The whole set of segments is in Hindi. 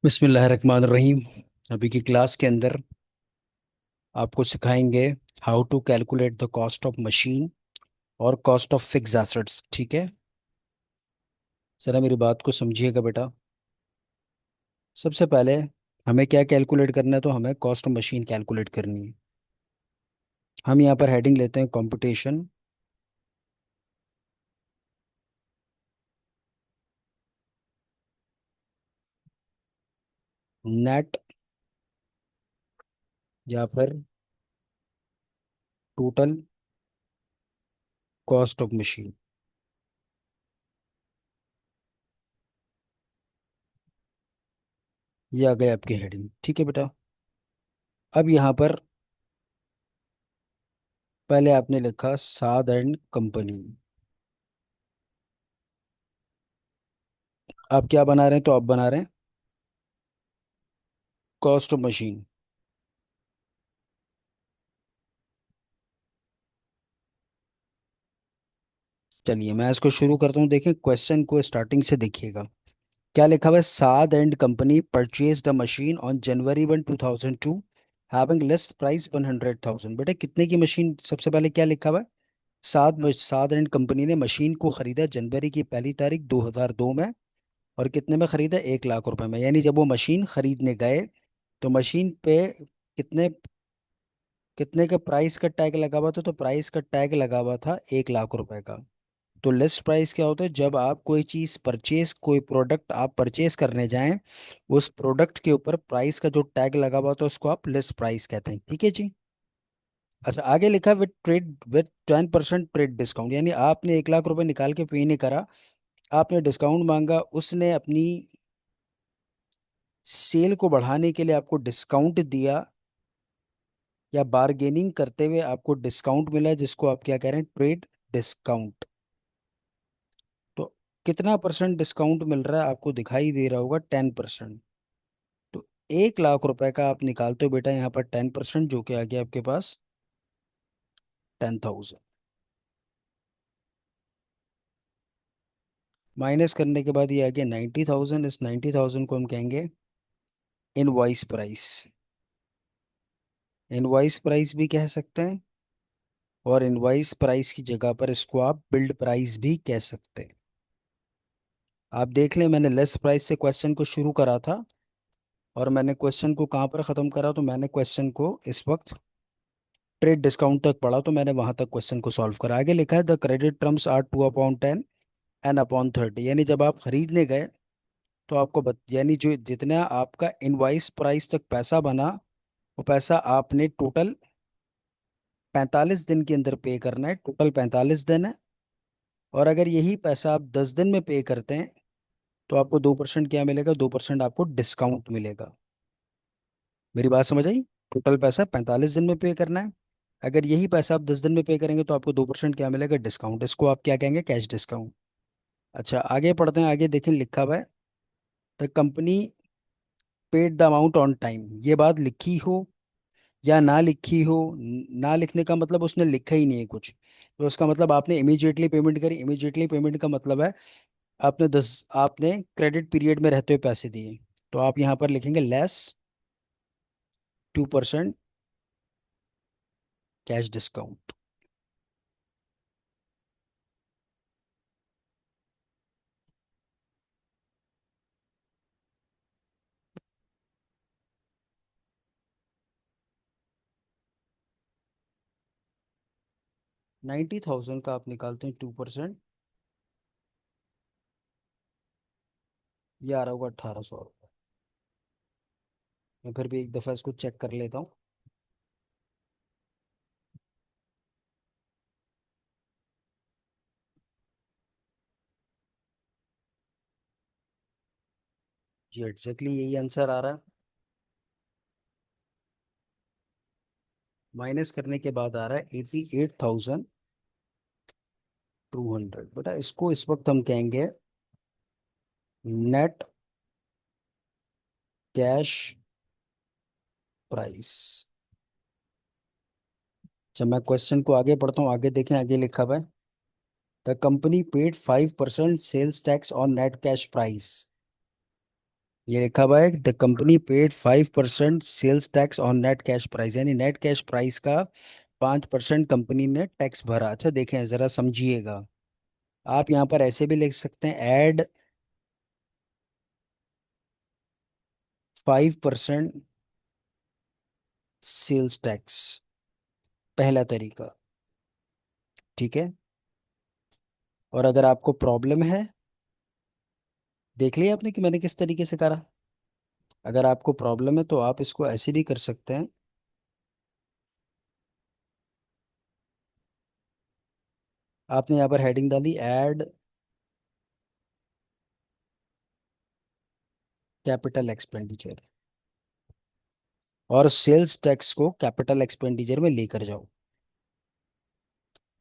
बिस्मिल्लाहिर्रहमानिर्रहीम। अभी की क्लास के अंदर आपको सिखाएंगे how to calculate the cost of machine और कॉस्ट ऑफ फिक्स एसेट्स। ठीक है, ज़रा मेरी बात को समझिएगा बेटा। सबसे पहले हमें क्या कैलकुलेट करना है, तो हमें कॉस्ट ऑफ मशीन कैलकुलेट करनी है। हम यहाँ पर हेडिंग लेते हैं कंपटीशन। नेट या फिर टोटल कॉस्ट ऑफ मशीन। ये आ गई आपकी हेडिंग। ठीक है बेटा, अब यहाँ पर पहले आपने लिखा साद एंड कंपनी। आप क्या बना रहे हैं, तो आप बना रहे हैं कॉस्ट ऑफ मशीन। चलिए मैं इसको शुरू करता हूँ। देखें क्वेश्चन को स्टार्टिंग से देखिएगा। क्या लिखा हुआ है, Saad and company purchased a machine on January 1 2002 having list price 100,000। बेटा कितने की मशीन, सबसे पहले क्या लिखा हुआ है, साद एंड कंपनी ने मशीन को खरीदा जनवरी की पहली तारीख 2002 में। और कितने में खरीदा, 1 लाख रुपए में। यानी जब वो मशीन खरीदने गए तो मशीन पे कितने कितने का प्राइस का टैग लगा हुआ था, तो प्राइस का टैग लगा हुआ था 1 लाख रुपए का। तो लिस्ट प्राइस क्या होता है, जब आप कोई चीज परचेज, कोई प्रोडक्ट आप परचेज करने जाएं, उस प्रोडक्ट के ऊपर प्राइस का जो टैग लगा हुआ होता है उसको आप लिस्ट प्राइस कहते हैं। ठीक है जी। अच्छा, आगे लिखा विद 10% ट्रेड डिस्काउंट। यानी आपने 1 लाख रुपए निकाल के पे नहीं करा, आपने डिस्काउंट मांगा, उसने अपनी सेल को बढ़ाने के लिए आपको डिस्काउंट दिया, या बार्गेनिंग करते हुए आपको डिस्काउंट मिला, जिसको आप क्या कह रहे हैं, ट्रेड डिस्काउंट। तो कितना परसेंट डिस्काउंट मिल रहा है आपको दिखाई दे रहा होगा, 10%। तो 1 लाख रुपए का आप निकालते हो बेटा यहाँ पर 10%, जो कि आ गया आपके पास 10,000। माइनस करने के बाद ये आ गया 90,000। इस 90,000 को हम कहेंगे इनवॉइस प्राइस। इनवॉइस प्राइस भी कह सकते हैं, और इनवॉइस प्राइस की जगह पर इसको आप बिल्ड प्राइस भी कह सकते हैं। आप देख लें, मैंने लेस प्राइस से क्वेश्चन को शुरू करा था, और मैंने क्वेश्चन को कहाँ पर ख़त्म करा, तो मैंने क्वेश्चन को इस वक्त ट्रेड डिस्काउंट तक पढ़ा, तो मैंने वहां तक क्वेश्चन को सॉल्व करा। आगे लिखा है the credit terms are 2/10 n upon 30। यानी जब आप खरीदने गए तो आपको यानी जो जितना आपका इनवाइस प्राइस तक पैसा बना, वो पैसा आपने टोटल 45 दिन के अंदर पे करना है। टोटल 45 दिन है। और अगर यही पैसा आप 10 दिन में पे करते हैं, तो आपको 2% क्या मिलेगा, 2% आपको डिस्काउंट मिलेगा। मेरी बात समझ आई। टोटल पैसा 45 दिन में पे करना है, अगर यही पैसा आप 10 दिन में पे करेंगे तो आपको 2% क्या मिलेगा, डिस्काउंट। इसको आप क्या कहेंगे, कैश डिस्काउंट। अच्छा आगे पढ़ते हैं। आगे देखें लिखा हुआ है the company paid the amount on time. ये बात लिखी हो या ना लिखी हो, ना लिखने का मतलब उसने लिखा ही नहीं है कुछ, तो उसका मतलब आपने इमीडिएटली पेमेंट करी। इमीडिएटली पेमेंट का मतलब है आपने क्रेडिट पीरियड में रहते हुए पैसे दिए। तो आप यहाँ पर लिखेंगे लेस 2% कैश डिस्काउंट। 90,000 का आप निकालते हैं 2%, ये आ रहा होगा 1,800 रुपये। मैं फिर भी एक दफ़ा इसको चेक कर लेता हूँ। जी एग्जैक्टली यही आंसर आ रहा है। माइनस करने के बाद आ रहा है 88,200। बेटा इसको इस वक्त हम कहेंगे नेट कैश प्राइस। जब मैं क्वेश्चन को आगे पढ़ता हूँ, आगे देखें, आगे लिखा हुआ है the company paid 5% sales tax on net cash price. ये लिखा हुआ है the company paid 5% sales tax on net cash price, यानी नेट कैश प्राइस का 5% कंपनी ने टैक्स भरा। अच्छा देखें जरा समझिएगा, आप यहाँ पर ऐसे भी लिख सकते हैं एड 5% सेल्स टैक्स, पहला तरीका। ठीक है। और अगर आपको प्रॉब्लम है, देख लिया आपने कि मैंने किस तरीके से करा। अगर आपको प्रॉब्लम है तो आप इसको ऐसे भी कर सकते हैं। आपने यहाँ पर हेडिंग डाली ऐड कैपिटल एक्सपेंडिचर, और सेल्स टैक्स को कैपिटल एक्सपेंडिचर में लेकर जाओ।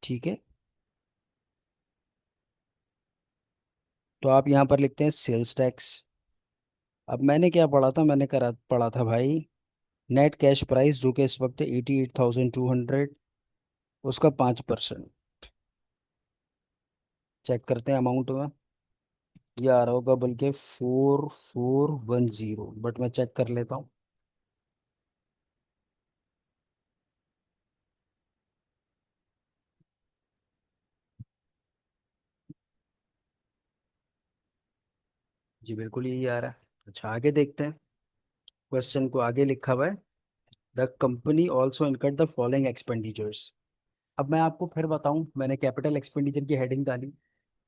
ठीक है। तो आप यहाँ पर लिखते हैं सेल्स टैक्स। अब मैंने क्या पढ़ा था, मैंने करा पढ़ा था भाई नेट कैश प्राइस जो कि इस वक्त 88,200, उसका 5%। चेक करते हैं अमाउंट में। ये आ रहा होगा बल्कि 4410, बट मैं चेक कर लेता हूँ। जी बिल्कुल यही आ रहा है। अच्छा आगे देखते हैं, क्वेश्चन को आगे लिखा हुआ है the company also incurred the following expenditures. अब मैं आपको फिर बताऊं, मैंने कैपिटल एक्सपेंडिचर की हेडिंग डाली।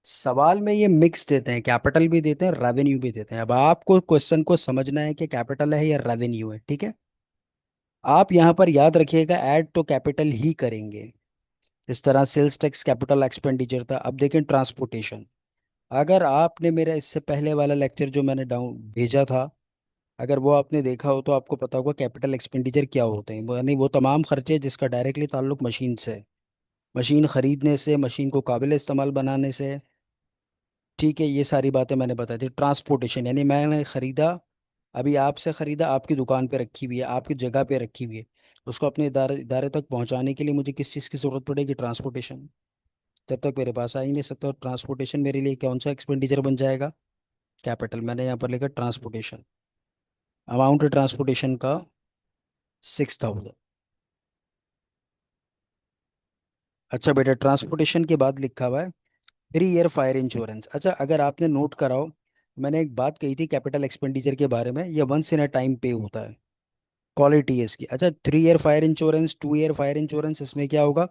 सवाल में ये मिक्स देते हैं, कैपिटल भी देते हैं रेवेन्यू भी देते हैं। अब आपको क्वेश्चन को समझना है कि कैपिटल है या रेवेन्यू है। ठीक है। आप यहाँ पर याद रखिएगा ऐड तो कैपिटल ही करेंगे। इस तरह सेल्स टैक्स कैपिटल एक्सपेंडिचर था। अब देखें ट्रांसपोर्टेशन। अगर आपने मेरा इससे पहले वाला लेक्चर जो मैंने डाउन भेजा था, अगर वो आपने देखा हो तो आपको पता होगा कैपिटल एक्सपेंडिचर क्या होते हैं। यानी वो तमाम खर्चे जिसका डायरेक्टली ताल्लुक मशीन से है, मशीन खरीदने से, मशीन को काबिल इस्तेमाल बनाने से। ठीक है, ये सारी बातें मैंने बताई थी। ट्रांसपोर्टेशन यानी मैंने खरीदा, अभी आपसे खरीदा, आपकी दुकान पे रखी हुई है, आपकी जगह पे रखी हुई है, उसको अपने इदारे इदारे तक पहुंचाने के लिए मुझे किस चीज़ की ज़रूरत पड़ेगी? ट्रांसपोर्टेशन। तब तक मेरे पास आ ही नहीं सकता, और ट्रांसपोर्टेशन मेरे लिए कौन सा एक्सपेंडिचर बन जाएगा? कैपिटल। मैंने यहाँ पर लिखा ट्रांसपोर्टेशन, अमाउंट ट्रांसपोर्टेशन का 6,000। अच्छा बेटा, ट्रांसपोर्टेशन के बाद लिखा हुआ है 3 ईयर फायर इंश्योरेंस। अच्छा अगर आपने नोट कराओ, मैंने एक बात कही थी कैपिटल एक्सपेंडिचर के बारे में, ये वंस इन अ टाइम पे होता है, क्वालिटी है इसकी। अच्छा 3 year fire insurance, 2 year fire insurance, इसमें क्या होगा?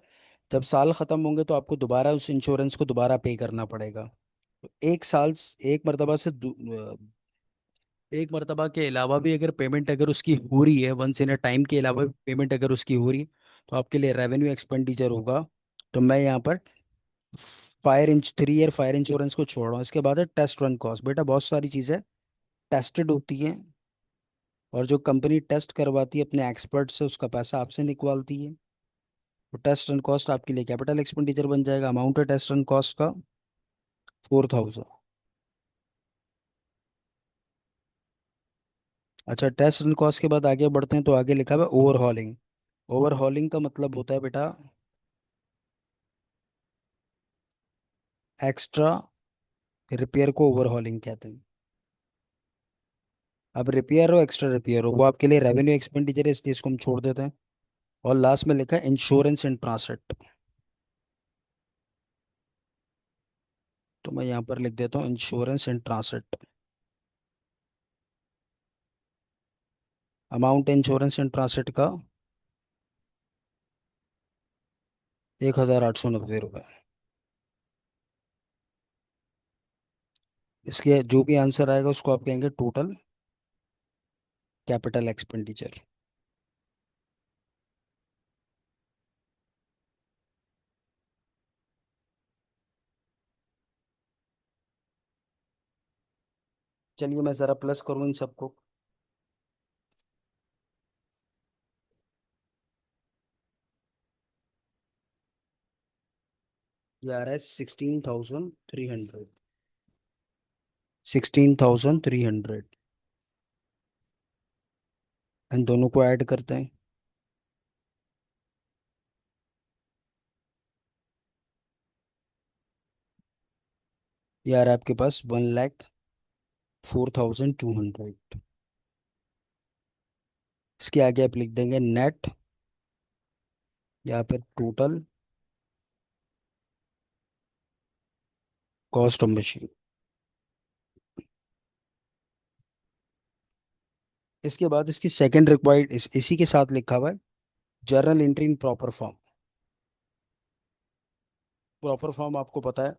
जब साल खत्म होंगे तो आपको दोबारा उस इंश्योरेंस को दोबारा पे करना पड़ेगा। तो एक साल एक मरतबा से एक मरतबा के अलावा भी अगर पेमेंट अगर उसकी हो रही है, वंस इन अ टाइम के अलावा भी पेमेंट अगर उसकी हो रही है, तो आपके लिए रेवेन्यू एक्सपेंडिचर होगा। तो मैं यहाँ पर 3 ईयर फायर इंश्योरेंस को छोड़ रहा हूँ। इसके बाद है टेस्ट रन कॉस्ट। बेटा बहुत सारी चीज़ें टेस्टेड होती हैं, और जो कंपनी टेस्ट करवाती है अपने एक्सपर्ट से, उसका पैसा आपसे निकलवाती है। तो टेस्ट रन कॉस्ट आपके लिए कैपिटल एक्सपेंडिचर बन जाएगा। अमाउंट है टेस्ट रन कॉस्ट का 4,000। अच्छा टेस्ट रन कॉस्ट के बाद आगे बढ़ते हैं, तो आगे लिखा हुआ है ओवरहॉलिंग। ओवरहॉलिंग का मतलब होता है बेटा एक्स्ट्रा रिपेयर को ओवरहॉलिंग कहते हैं। अब रिपेयर हो एक्स्ट्रा रिपेयर हो, वो आपके लिए रेवेन्यू एक्सपेंडिचर है, इसलिए इसको हम छोड़ देते हैं। और लास्ट में लिखा है इंश्योरेंस एंड ट्रांसलेट। तो मैं यहाँ पर लिख देता हूँ insurance and translate. Amount insurance and translate का 1,890 रुपये। इसके जो भी आंसर आएगा उसको आप कहेंगे टोटल कैपिटल एक्सपेंडिचर। चलिए मैं ज़रा प्लस करूँ इन सबको। ये आ रहा है 16,300। 16,300। इन दोनों को ऐड करते हैं। ये आ रहा है आपके पास 1,00,000। 4,200। इसके आगे आप लिख देंगे नेट या फिर टोटल कॉस्ट ऑफ मशीन। इसके बाद इसकी सेकंड रिक्वायर्ड इसी के साथ लिखा हुआ है, journal entry in proper form. Proper form आपको पता है।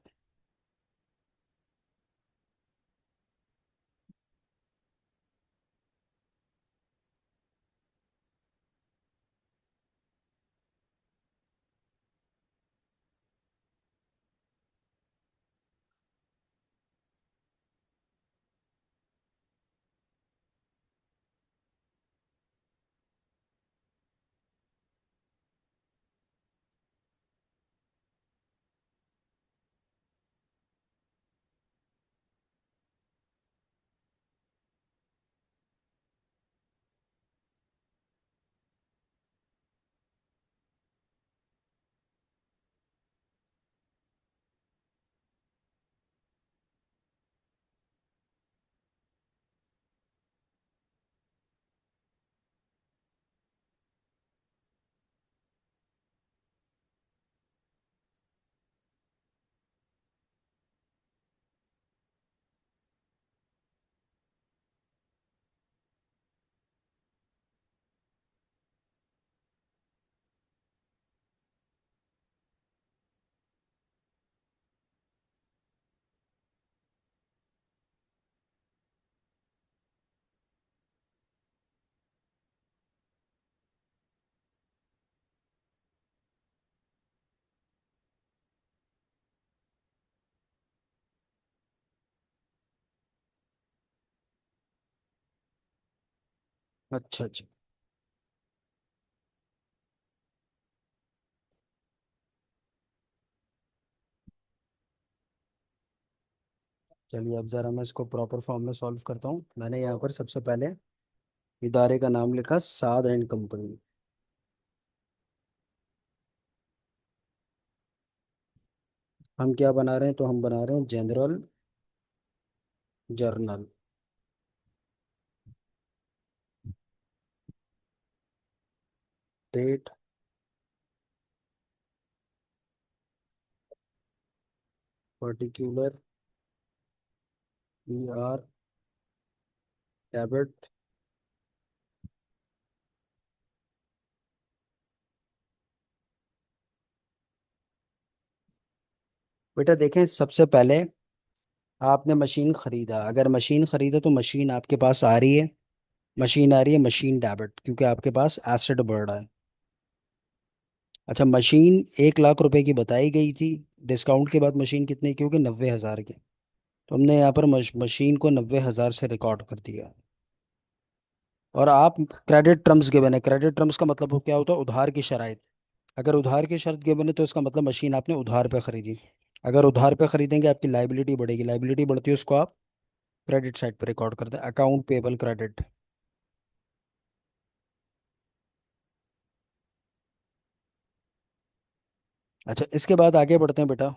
अच्छा अच्छा। चलिए अब ज़रा मैं इसको प्रॉपर फॉर्म में सॉल्व करता हूँ। मैंने यहाँ पर सबसे पहले इदारे का नाम लिखा साद एंड कंपनी। हम क्या बना रहे हैं, तो हम बना रहे हैं general journal. Date particular ER debit. बेटा देखें, सबसे पहले आपने मशीन खरीदा। अगर मशीन खरीदा तो मशीन आपके पास आ रही है। मशीन आ रही है, मशीन डेबिट, क्योंकि आपके पास एसेट बढ़ रहा है। अच्छा, मशीन 1 लाख रुपए की बताई गई थी। डिस्काउंट के बाद मशीन कितने की होगी? 90,000 की। तो हमने यहाँ पर मशीन को 90,000 से रिकॉर्ड कर दिया। और आप क्रेडिट टर्म्स गिवन है। क्रेडिट टर्म्स का मतलब क्या होता है? उधार की शराइत। अगर उधार की शर्त गिवन है तो इसका मतलब मशीन आपने उधार पे खरीदी। अगर उधार पे खरीदेंगे आपकी लाइबिलिटी बढ़ेगी। लाइबिलिटी बढ़ती है, उसको आप क्रेडिट साइड पे रिकॉर्ड करते हैं, अकाउंट पेबल क्रेडिट। अच्छा, इसके बाद आगे बढ़ते हैं बेटा।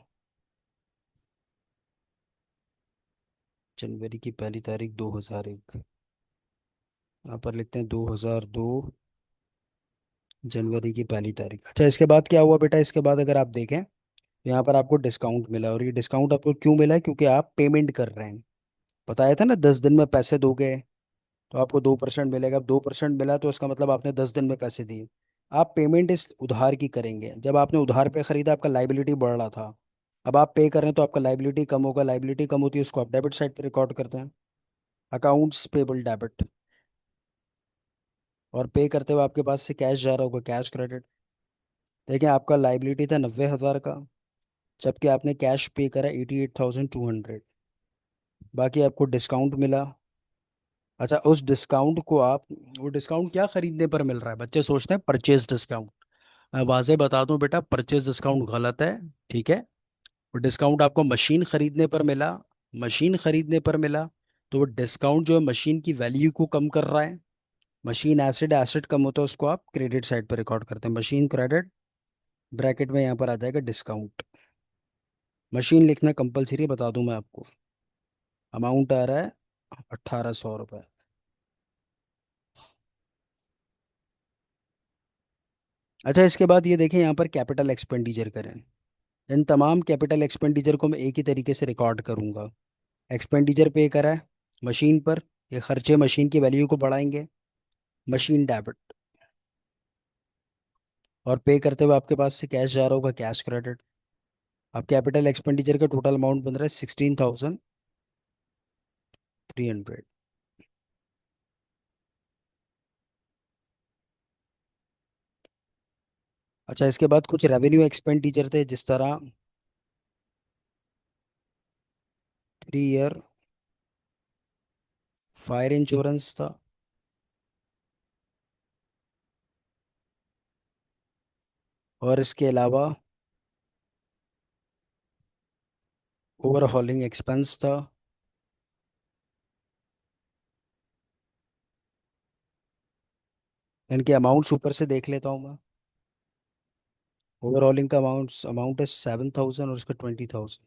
जनवरी की पहली तारीख 2001। यहाँ पर लिखते हैं 2002 जनवरी की पहली तारीख। अच्छा, इसके बाद क्या हुआ बेटा? इसके बाद अगर आप देखें तो यहाँ पर आपको डिस्काउंट मिला। और ये डिस्काउंट आपको क्यों मिला है? क्योंकि आप पेमेंट कर रहे हैं। बताया था ना, 10 दिन में पैसे दोगे तो आपको 2% मिलेगा। अब 2% मिला तो इसका मतलब आपने 10 दिन में पैसे दिए। आप पेमेंट इस उधार की करेंगे। जब आपने उधार पे खरीदा आपका लाइबिलिटी बढ़ रहा था। अब आप पे कर रहे हैं तो आपका लाइबिलिटी कम होगा। लाइबिलिटी कम होती है, उसको आप डेबिट साइड पे रिकॉर्ड करते हैं, अकाउंट्स पेबल डेबिट। और पे करते हुए आपके पास से कैश जा रहा होगा, कैश क्रेडिट। देखिए, आपका लाइबिलिटी था 90,000 का, जबकि आपने कैश पे करा 88,200। बाकी आपको डिस्काउंट मिला। अच्छा, उस डिस्काउंट को आप, वो डिस्काउंट क्या खरीदने पर मिल रहा है? बच्चे सोचते हैं परचेज डिस्काउंट। मैं वाज़ेह बता दूं बेटा, परचेज डिस्काउंट गलत है। ठीक है? वो डिस्काउंट आपको मशीन खरीदने पर मिला। मशीन खरीदने पर मिला तो वो डिस्काउंट जो है मशीन की वैल्यू को कम कर रहा है। मशीन एसिड, एसिड कम होता है, उसको आप क्रेडिट साइड पर रिकॉर्ड करते हैं, मशीन क्रेडिट। ब्रैकेट में यहाँ पर आ जाएगा डिस्काउंट। मशीन लिखना कंपलसरी, बता दूं मैं आपको। अमाउंट आ रहा है 1800 रुपये। अच्छा, इसके बाद ये देखें, यहाँ पर कैपिटल एक्सपेंडिचर करें। इन तमाम कैपिटल एक्सपेंडिचर को मैं एक ही तरीके से रिकॉर्ड करूँगा। एक्सपेंडिचर पे करा है मशीन पर, ये खर्चे मशीन की वैल्यू को बढ़ाएंगे, मशीन डेबिट। और पे करते हुए आपके पास से कैश जा रहा होगा, कैश क्रेडिट। अब कैपिटल एक्सपेंडिचर का टोटल अमाउंट बन रहा है 16,300। अच्छा, इसके बाद कुछ रेवेन्यू एक्सपेंडिचर थे, जिस तरह 3 ईयर फायर इंश्योरेंस था, और इसके अलावा ओवरहॉलिंग एक्सपेंस था। इनके अमाउंट्स ऊपर से देख लेता हूँ मैं। ओवरऑलिंग का अमाउंट है 7,000, और इसका 20,000।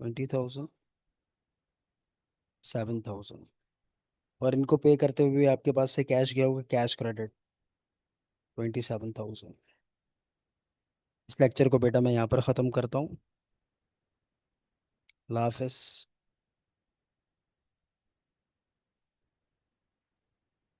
20,000, 7,000। और इनको पे करते हुए आपके पास से कैश गया होगा, कैश क्रेडिट 27,000। इस लेक्चर को बेटा मैं यहाँ पर ख़त्म करता हूँ। अल्लाह हाफिज़।